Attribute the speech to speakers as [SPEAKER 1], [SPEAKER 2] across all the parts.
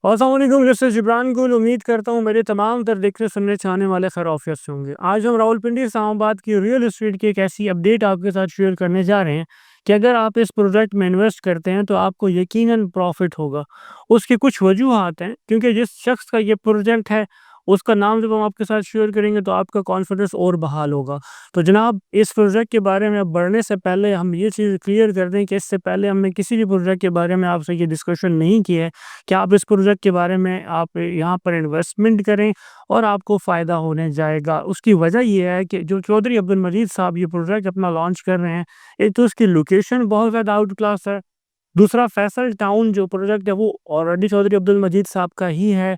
[SPEAKER 1] अस्सलाम वालेकुम, जैसे जिब्रान गुल। उम्मीद करता हूँ मेरे तमाम तर देखने सुनने चाहने वाले खैरियत से होंगे। आज हम रावलपिंडी इस्लामाबाद की रियल एस्टेट की एक ऐसी अपडेट आपके साथ शेयर करने जा रहे हैं कि अगर आप इस प्रोजेक्ट में इन्वेस्ट करते हैं तो आपको यकीनन प्रॉफिट होगा। उसकी कुछ वजूहात हैं, क्योंकि जिस शख्स का ये प्रोजेक्ट है उसका नाम जब हम आपके साथ शेयर करेंगे तो आपका कॉन्फिडेंस और बहाल होगा। तो जनाब, इस प्रोजेक्ट के बारे में बढ़ने से पहले हम ये चीज़ क्लियर कर दें कि इससे पहले हमने किसी भी प्रोजेक्ट के बारे में आपसे ये डिस्कशन नहीं की है कि आप इस प्रोजेक्ट के बारे में आप यहाँ पर इन्वेस्टमेंट करें और आपको फ़ायदा होने जाएगा। उसकी वजह ये है कि जो चौधरी अब्दुल मजीद साहब ये प्रोजेक्ट अपना लॉन्च कर रहे हैं, एक तो उसकी लोकेशन बहुत ज़्यादा आउट क्लास है। दूसरा, फैसल टाउन जो प्रोजेक्ट है वो ऑलरेडी चौधरी अब्दुल मजीद साहब का ही है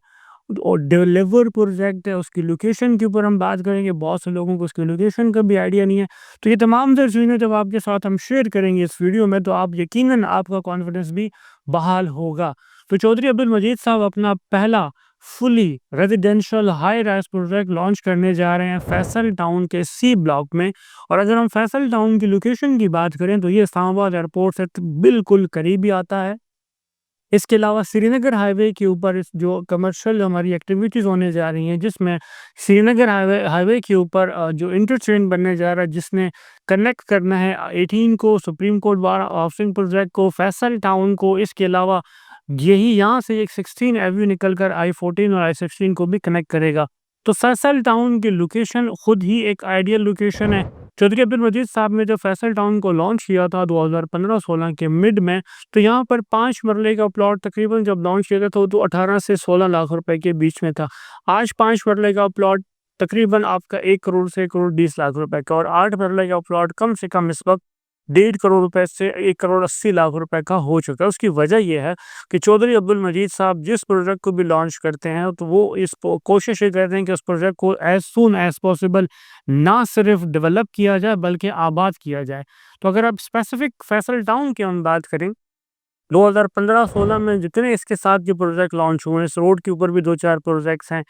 [SPEAKER 1] और डिलीवर प्रोजेक्ट है। उसकी लोकेशन के ऊपर हम बात करेंगे, बहुत से लोगों को उसकी लोकेशन का भी आइडिया नहीं है। तो ये तमाम तर चीज़ें जब आपके साथ हम शेयर करेंगे इस वीडियो में, तो आप यकीनन आपका कॉन्फिडेंस भी बहाल होगा। तो चौधरी अब्दुल मजीद साहब अपना पहला fully residential high rise project launch करने जा रहे हैं फैसल टाउन के सी ब्लॉक में। और अगर हम फैसल टाउन की लोकेशन की बात करें तो ये इस्लामाबाद एयरपोर्ट से बिल्कुल करीब ही आता है। इसके अलावा श्रीनगर हाईवे के ऊपर जो कमर्शियल हमारी एक्टिविटीज़ होने जा रही हैं, जिसमें श्रीनगर हाईवे हाईवे के ऊपर जो इंटरचेंज बनने जा रहा है, जिसने कनेक्ट करना है 18 को supreme court bar housing project को फैसल टाउन को। इसके अलावा यही यहाँ से एक 16 एवेन्यू निकल कर I-14 और I-16 को भी कनेक्ट करेगा। तो फैसल टाउन की लोकेशन खुद ही एक आइडियल लोकेशन है। चौधरी अब्दुल मजीद साहब ने जब फैसल टाउन को लॉन्च किया था 2015-16 के मिड में, तो यहाँ पर 5 मरले का प्लॉट तकरीबन जब लॉन्च किया था तो 18 से 16 लाख रुपए के बीच में था। आज 5 मरले का प्लॉट तकरीबन आपका 1 करोड़ से 1 करोड़ 20 लाख रुपए का, और 8 मरले का प्लॉट कम से कम इस वक्त 1.5 करोड़ रुपए से 1 करोड़ 80 लाख रुपए का हो चुका है। उसकी वजह ये है कि चौधरी अब्दुल मजीद साहब जिस प्रोजेक्ट को भी लॉन्च करते हैं तो वो कोशिश ये करते हैं कि उस प्रोजेक्ट को एज सून एज पॉसिबल ना सिर्फ डेवलप किया जाए बल्कि आबाद किया जाए। तो अगर आप स्पेसिफिक फैसल टाउन की हम बात करें, 2015-16 में जितने इसके साथ जो प्रोजेक्ट लॉन्च हुए हैं, इस रोड के ऊपर भी 2-4 प्रोजेक्ट्स हैं,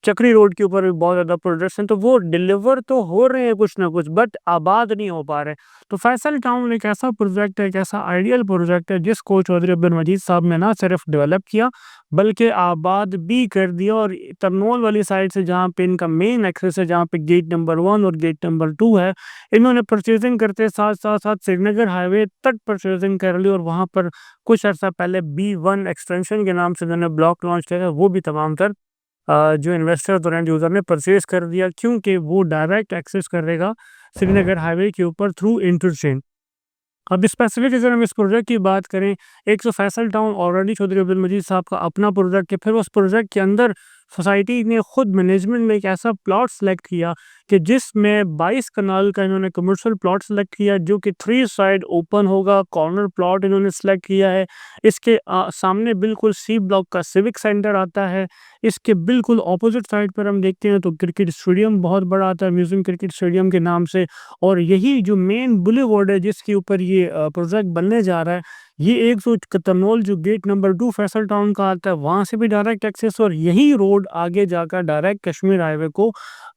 [SPEAKER 1] चक्री रोड के ऊपर भी बहुत ज़्यादा प्रोजेक्ट्स हैं, तो वो डिलीवर तो हो रहे हैं कुछ ना कुछ, बट आबाद नहीं हो पा रहे। तो फैसल टाउन एक ऐसा प्रोजेक्ट है, एक ऐसा आइडियल प्रोजेक्ट है जिसको चौधरी अब्दुल मजीद साहब ने ना सिर्फ डेवलप किया बल्कि आबाद भी कर दिया। और तरनोल वाली साइड से जहाँ पे इनका मेन एक्सेस है, जहाँ पे गेट नंबर 1 और गेट नंबर 2 है, इन्होंने परचेजिंग करते साथ श्रीनगर हाईवे तक परचेजिंग कर ली। और वहाँ पर कुछ अर्सा पहले B1 एक्सटेंशन के नाम से उन्होंने ब्लॉक लॉन्च किया था, वो भी तमाम तर जो इन्वेस्टर्स और एंड यूज़र ने परचेज़ कर दिया, क्योंकि वो डायरेक्ट एक्सेस करेगा श्रीनगर हाईवे के ऊपर थ्रू इंटरचेंज। अब स्पेसिफिक अगर हम इस प्रोजेक्ट की बात करें, एक तो फैसल टाउन ऑलरेडी चौधरी अब्दुल मजीद साहब का अपना प्रोजेक्ट है। फिर उस प्रोजेक्ट के अंदर सोसाइटी ने खुद मैनेजमेंट ने एक ऐसा प्लॉट सेलेक्ट किया कि जिसमें 22 कनाल का इन्होंने कमर्शियल प्लॉट सेलेक्ट किया, जो कि 3 साइड ओपन होगा। कॉर्नर प्लॉट इन्होंने सेलेक्ट किया है। इसके सामने बिल्कुल सी ब्लॉक का सिविक सेंटर आता है। इसके बिल्कुल ऑपोजिट साइड पर हम देखते हैं तो क्रिकेट स्टेडियम बहुत बड़ा आता है, म्यूजियम क्रिकेट स्टेडियम के नाम से। और यही जो मेन बुलेवार्ड है जिसके ऊपर ये प्रोजेक्ट बनने जा रहा है, ये एक सौ कतरनोल जो गेट नंबर 2 फैसल टाउन का आता है, वहाँ से भी डायरेक्ट एक्सेस, और यही रोड आगे जाकर डायरेक्ट कश्मीर हाईवे को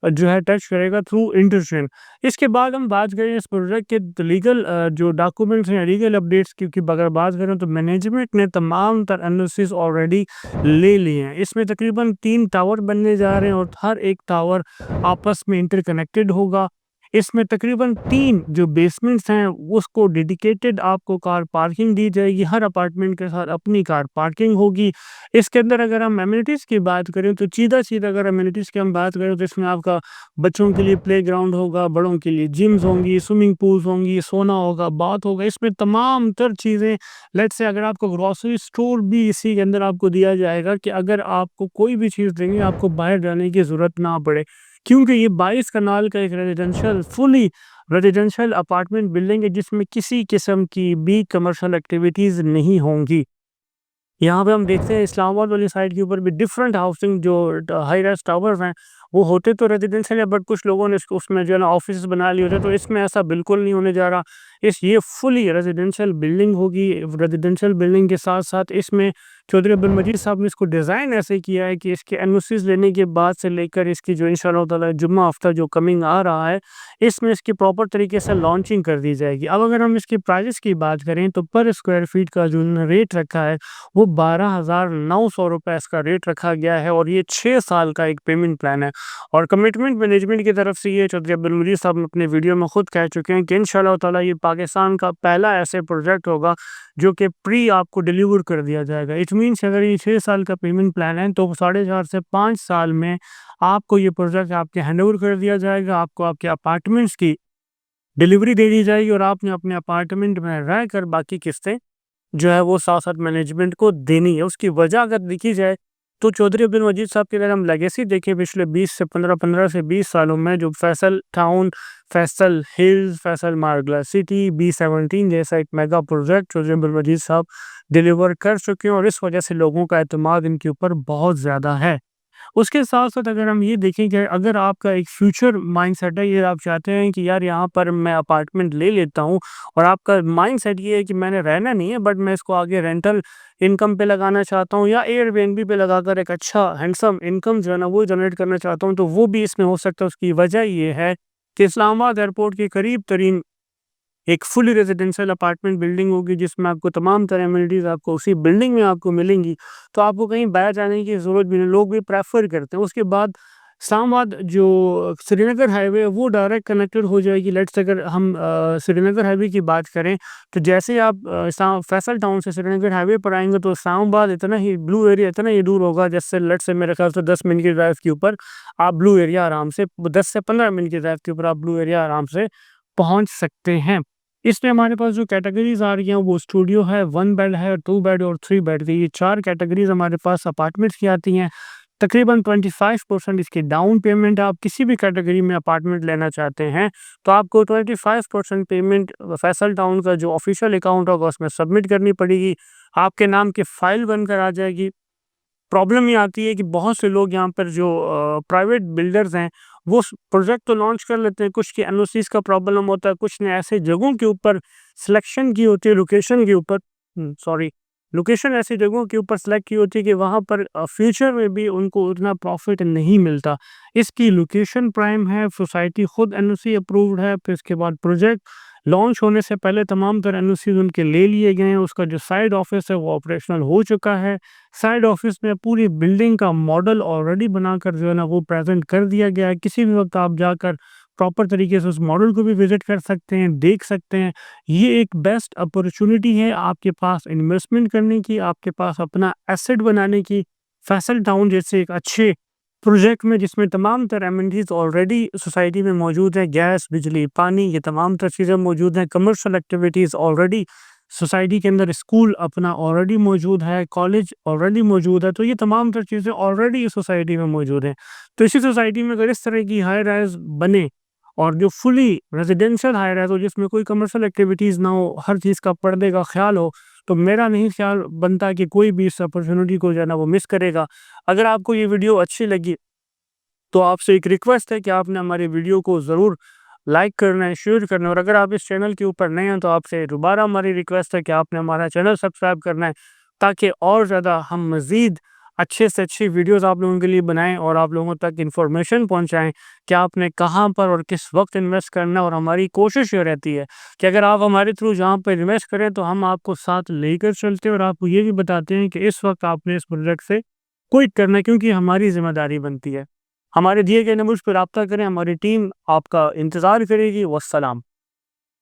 [SPEAKER 1] जो है टच करेगा थ्रू इंटरचेंज। इसके बाद हम बात करें इस प्रोजेक्ट के लीगल जो डॉक्यूमेंट्स हैं, लीगल अपडेट्स की अगर बात करें तो मैनेजमेंट ने तमाम तर एनालिसिस ऑलरेडी ले लिए हैं। इसमें तकरीबन 3 टावर बनने जा रहे हैं और हर एक टावर आपस में इंटरकनेक्टेड होगा। इसमें तकरीबन 3 जो बेसमेंट्स हैं उसको डेडिकेटेड आपको कार पार्किंग दी जाएगी। हर अपार्टमेंट के साथ अपनी कार पार्किंग होगी। इसके अंदर अगर हम एमिनिटीज़ की बात करें तो सीधा-सीधा अगर एमिनिटीज़ की हम बात करें तो इसमें आपका बच्चों के लिए प्लेग्राउंड होगा, बड़ों के लिए जिम्स होंगी, स्विमिंग पूल्स होंगी, सोना होगा, बाथ होगा। इसमें तमाम तर चीज़ें, लेट्स से अगर आपको ग्रोसरी स्टोर भी इसी के अंदर आपको दिया जाएगा कि अगर आपको कोई भी चीज़ लेनी है आपको बाहर जाने की ज़रूरत ना पड़े, क्योंकि ये 22 कनाल का एक फुली रेजिडेंशियल अपार्टमेंट बिल्डिंग है जिसमें किसी किस्म की भी कमर्शियल एक्टिविटीज़ नहीं होंगी। यहाँ पे हम देखते हैं इस्लामाबाद वाली साइड के ऊपर भी डिफरेंट हाउसिंग जो हाई राइज टावर्स हैं वो होते तो रेजिडेंशियल है, बट कुछ लोगों ने उसमें जो है ना ऑफिस बना लिए होते, तो इसमें ऐसा बिल्कुल नहीं होने जा रहा। ये फुली रेजिडेंशियल बिल्डिंग होगी। रेजिडेंशियल बिल्डिंग के साथ साथ इसमें चौधरी अब्दुल मजीद साहब ने इसको डिज़ाइन ऐसे किया है कि इसके एनओसीज लेने के बाद से लेकर इसकी जो इंशाअल्लाह ताला जुम्मा हफ्ता जो कमिंग आ रहा है, इसमें इसकी प्रॉपर तरीके से लॉन्चिंग कर दी जाएगी। अब अगर हम इसकी प्राइस की बात करें तो पर स्क्वायर फीट का जो रेट रखा है वो 12,900 रुपये इसका रेट रखा गया है, और ये 6 साल का एक पेमेंट प्लान है। और कमिटमेंट मैनेजमेंट की तरफ से ये चौधरी अब्दुल मजीद साहब अपने वीडियो में खुद कह चुके हैं कि इंशाअल्लाह ताला ये पाकिस्तान का पहला ऐसे प्रोजेक्ट होगा जो कि प्री आपको डिलीवर कर दिया जाएगा। इट मीन्स अगर ये 6 साल का पेमेंट प्लान है तो 4.5 से 5 साल में आपको ये प्रोजेक्ट आपके हैंडओवर कर दिया जाएगा। आपको आपके अपार्टमेंट्स की डिलीवरी दे दी जाएगी और आपने अपने अपार्टमेंट में रहकर बाकी किस्तें जो है वो साथ-साथ मैनेजमेंट को देनी है। उसकी वजह अगर देखी जाए तो चौधरी अब्दुल मजीद साहब की अगर हम लेगेसी देखें पिछले 20 से 15 से 20 सालों में, जो फैसल टाउन, फैसल हिल्स, फैसल मार्गला सिटी, B17 जैसा एक मेगा प्रोजेक्ट चौधरी अब्दुल मजीद साहब डिलीवर कर चुके हैं, और इस वजह से लोगों का एतमाद इनके ऊपर बहुत ज़्यादा है। उसके साथ-साथ अगर हम ये देखें कि अगर आपका एक फ्यूचर माइंडसेट है, ये आप चाहते हैं कि यार यहाँ पर मैं अपार्टमेंट ले लेता हूँ, और आपका माइंडसेट ये है कि मैंने रहना नहीं है बट मैं इसको आगे रेंटल इनकम पे लगाना चाहता हूँ या एयरबीएनबी पे लगाकर एक अच्छा हैंडसम इनकम जो है ना वो जनरेट करना चाहता हूँ, तो वो भी इसमें हो सकता है। उसकी वजह ये है कि इस्लामाबाद एयरपोर्ट के करीब तरीन एक फुली रेजिडेंशियल अपार्टमेंट बिल्डिंग होगी जिसमें आपको तमाम तरह एमिनिटीज़ आपको उसी बिल्डिंग में आपको मिलेंगी, तो आपको कहीं बाहर जाने की ज़रूरत भी नहीं, लोग भी प्रेफर करते हैं। उसके बाद इस्लामाबाद जो श्रीनगर हाईवे है वो डायरेक्ट कनेक्टेड हो जाएगी। लेट्स से अगर हम श्रीनगर हाईवे की बात करें तो जैसे ही आप फैसल टाउन से श्रीनगर हाईवे पर आएंगे तो इस्लामाबाद इतना ही ब्लू एरिया इतना ही दूर होगा, जैसे लेट्स से मेरे ख्याल से 10 मिनट की ड्राइव के ऊपर आप ब्लू एरिया आराम से 10 से 15 मिनट की ड्राइव के ऊपर आप ब्लू एरिया आराम से पहुंच सकते हैं। इसमें हमारे पास जो कैटेगरीज़ आ रही हैं वो स्टूडियो है, 1 बेड है, 2 बेड और 3 बेड की, ये 4 कैटेगरीज़ हमारे पास अपार्टमेंट्स की आती हैं। तकरीबन 25% इसकी डाउन पेमेंट है। आप किसी भी कैटेगरी में अपार्टमेंट लेना चाहते हैं तो आपको 25% पेमेंट फैसल टाउन का जो ऑफिशियल अकाउंट होगा उसमें सबमिट करनी पड़ेगी। आपके नाम की फ़ाइल बनकर आ जाएगी। प्रॉब्लम ये आती है कि बहुत से लोग यहाँ पर जो प्राइवेट बिल्डर्स हैं वो प्रोजेक्ट तो लॉन्च कर लेते हैं, कुछ के एनओसीज का प्रॉब्लम होता है, कुछ ने ऐसे जगहों के ऊपर सिलेक्शन की होती है, लोकेशन के ऊपर सॉरी लोकेशन ऐसी जगहों के ऊपर सेलेक्ट की होती है कि वहाँ पर फ्यूचर में भी उनको उतना प्रॉफिट नहीं मिलता। इसकी लोकेशन प्राइम है, सोसाइटी खुद एनओसी अप्रूव्ड है, फिर इसके बाद प्रोजेक्ट लॉन्च होने से पहले तमाम तरह एनओसीज उनके ले लिए गए हैं। उसका जो साइड ऑफिस है वो ऑपरेशनल हो चुका है। साइड ऑफिस में पूरी बिल्डिंग का मॉडल ऑलरेडी बनाकर जो है ना वो प्रेजेंट कर दिया गया है। किसी भी वक्त आप जाकर प्रॉपर तरीके से उस मॉडल को भी विजिट कर सकते हैं, देख सकते हैं। ये एक बेस्ट अपॉर्चुनिटी है आपके पास इन्वेस्टमेंट करने की, आपके पास अपना एसेट बनाने की। फैसल टाउन जैसे एक अच्छे प्रोजेक्ट में जिसमें तमाम तरह एमिनिटीज़ ऑलरेडी सोसाइटी में मौजूद है, गैस, बिजली, पानी, ये तमाम तरह चीज़ें मौजूद हैं। कमर्शियल एक्टिविटीज़ ऑलरेडी सोसाइटी के अंदर, स्कूल अपना ऑलरेडी मौजूद है, कॉलेज ऑलरेडी मौजूद है, तो ये तमाम तरह चीज़ें ऑलरेडी सोसाइटी में मौजूद हैं। तो इसी सोसाइटी में अगर इस तरह की हाई राइज़ बने और जो फुली रेजिडेंशियल हाई राइज़ हो जिसमें कोई कमर्शियल एक्टिविटीज़ ना हो, हर चीज़ का पर्दे का ख्याल हो, तो मेरा नहीं ख्याल बनता कि कोई भी इस अपॉर्चुनिटी को जो है ना वो मिस करेगा। अगर आपको ये वीडियो अच्छी लगी तो आपसे एक रिक्वेस्ट है कि आपने हमारी वीडियो को ज़रूर लाइक करना है, शेयर करना है, और अगर आप इस चैनल के ऊपर नए हैं तो आपसे दोबारा हमारी रिक्वेस्ट है कि आपने हमारा चैनल सब्सक्राइब करना है, ताकि और ज़्यादा हम मज़ीद अच्छे से अच्छी वीडियोज़ आप लोगों के लिए बनाएं और आप लोगों तक इन्फॉर्मेशन पहुंचाएं कि आपने कहां पर और किस वक्त इन्वेस्ट करना है। और हमारी कोशिश ये रहती है कि अगर आप हमारे थ्रू जहां पर इन्वेस्ट करें तो हम आपको साथ लेकर चलते हैं और आपको ये भी बताते हैं कि इस वक्त आपने इस प्रोजेक्ट से क्विट करना है, क्योंकि हमारी ज़िम्मेदारी बनती है। हमारे दिए गए नंबर्स पर राब्ता करें, हमारी टीम आपका इंतज़ार करेगी। वस्सलाम।